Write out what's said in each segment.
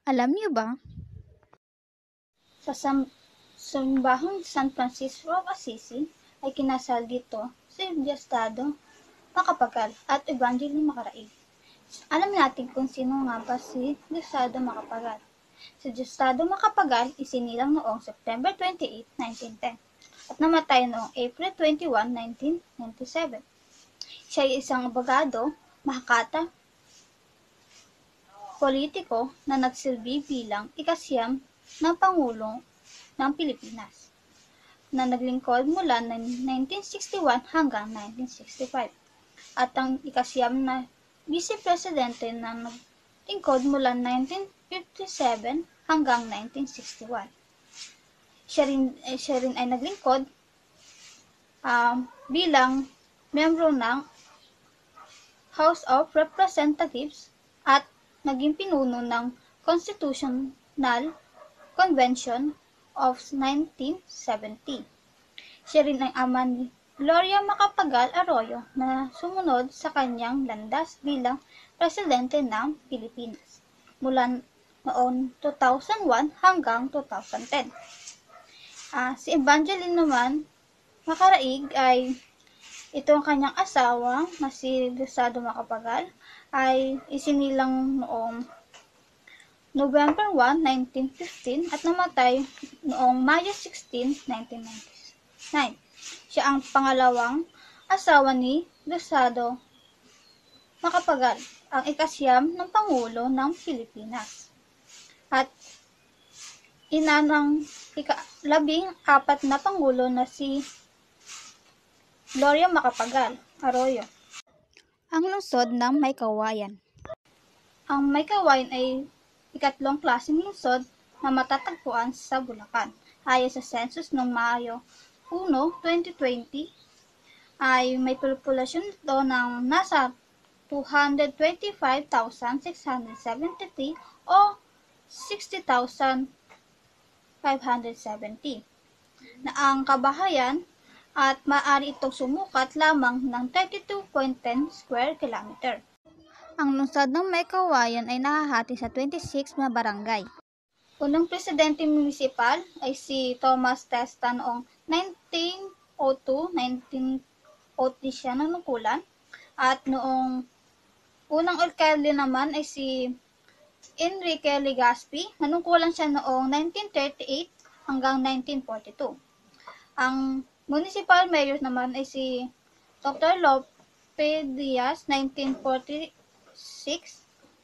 Alam niyo ba, sa simbahang San Francisco of Assisi ay kinasal dito si Diosdado Macapagal at Evangeline Macaraig. Alam natin kung sino nga ba si Diosdado Macapagal. Si Diosdado Macapagal isinilang noong September 28, 1910 at namatay noong April 21, 1997. Siya ay isang abogado, mahakata, politiko na nagsilbi bilang ika-9 ng Pangulo ng Pilipinas, na naglingkod mula 1961 hanggang 1965, at ang ika-9 na Vice-Presidente na naglingkod mula 1957 hanggang 1961. Siya rin ay naglingkod bilang miyembro ng House of Representatives at naging pinuno ng Constitutional Convention of 1970. Siya rin ang ama ni Gloria Macapagal Arroyo na sumunod sa kanyang landas bilang presidente ng Pilipinas mula noong 2001 hanggang 2010. Si Evangeline naman Macaraig ay itong kanyang asawa na si Diosdado Macapagal ay isinilang noong November 1, 1915 at namatay noong Mayo 16, 1999. Siya ang pangalawang asawa ni Diosdado Macapagal, ang ika-9 ng Pangulo ng Pilipinas, at ina ng ika-14 na Pangulo na si Gloria Macapagal Arroyo. Ang lungsod ng Maykawayan. Ang Maykawayan ay ikatlong klaseng lungsod na matatagpuan sa Bulacan. Ayon sa census noong Mayo 1, 2020, ay may populasyon ito ng nasa 225,673 o 60,570 na ang kabahayan, at maaari itong sumukat lamang ng 32.10 square kilometer. Ang lungsod ng Maykawayan ay nahahati sa 26 na barangay. Unang presidente municipal ay si Tomas Testa noong 1902-1903 siya nanungkulan, at noong unang alkalde naman ay si Enrique Legazpi, nanungkulan siya noong 1938 hanggang 1942. Ang municipal mayor naman ay si Dr. Lope Diaz, 1946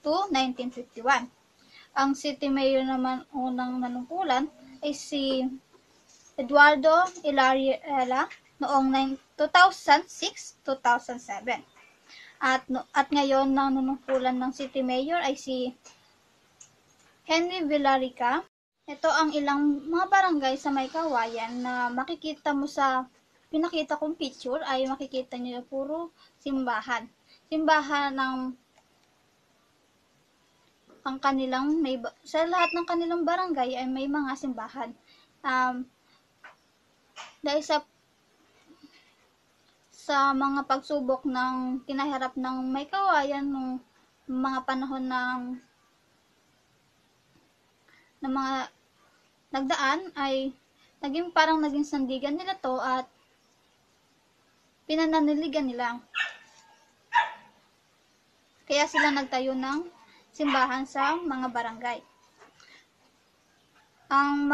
to 1951. Ang city mayor naman unang nanungkulan ay si Eduardo Ilariela noong 2006-2007. At ngayon nanunungkulan ng city mayor ay si Henry Villarica. Ito ang ilang mga barangay sa Maykawayan na makikita mo sa pinakita kong picture, ay makikita niyo puro simbahan. Simbahan ng ang kanilang sa lahat ng kanilang barangay ay may mga simbahan. Dahil sa mga pagsubok ng kinaharap ng Maykawayan nung mga panahon ng mga nagdaan, ay naging sandigan nila to at pinananiligan nila. Kaya sila nagtayo ng simbahan sa mga barangay. Ang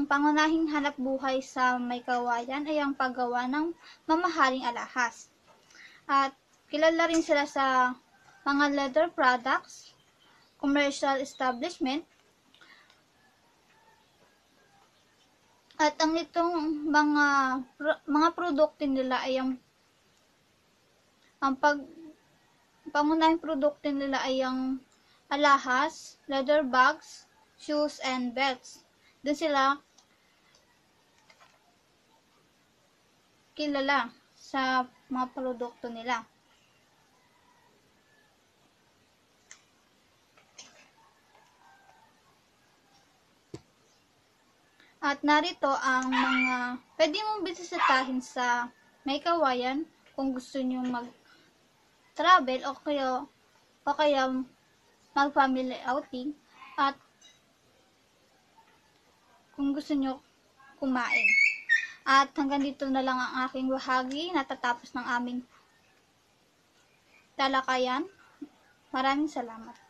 pangunahing hanap buhay sa Maykawayan ay ang paggawa ng mamahaling alahas. At kilala rin sila sa mga leather products, commercial establishment, at ang itong mga produkto nila ay pangunahing produkto nila ay ang alahas, leather bags, shoes, and belts. Doon sila kilala sa mga produkto nila. At narito ang mga pwede mong bisitahin sa Maykawayan kung gusto nyo mag-travel o kaya mag-family outing, at kung gusto nyo kumain. At hanggang dito na lang ang aking bahagi, natatapos ng aming talakayan. Maraming salamat.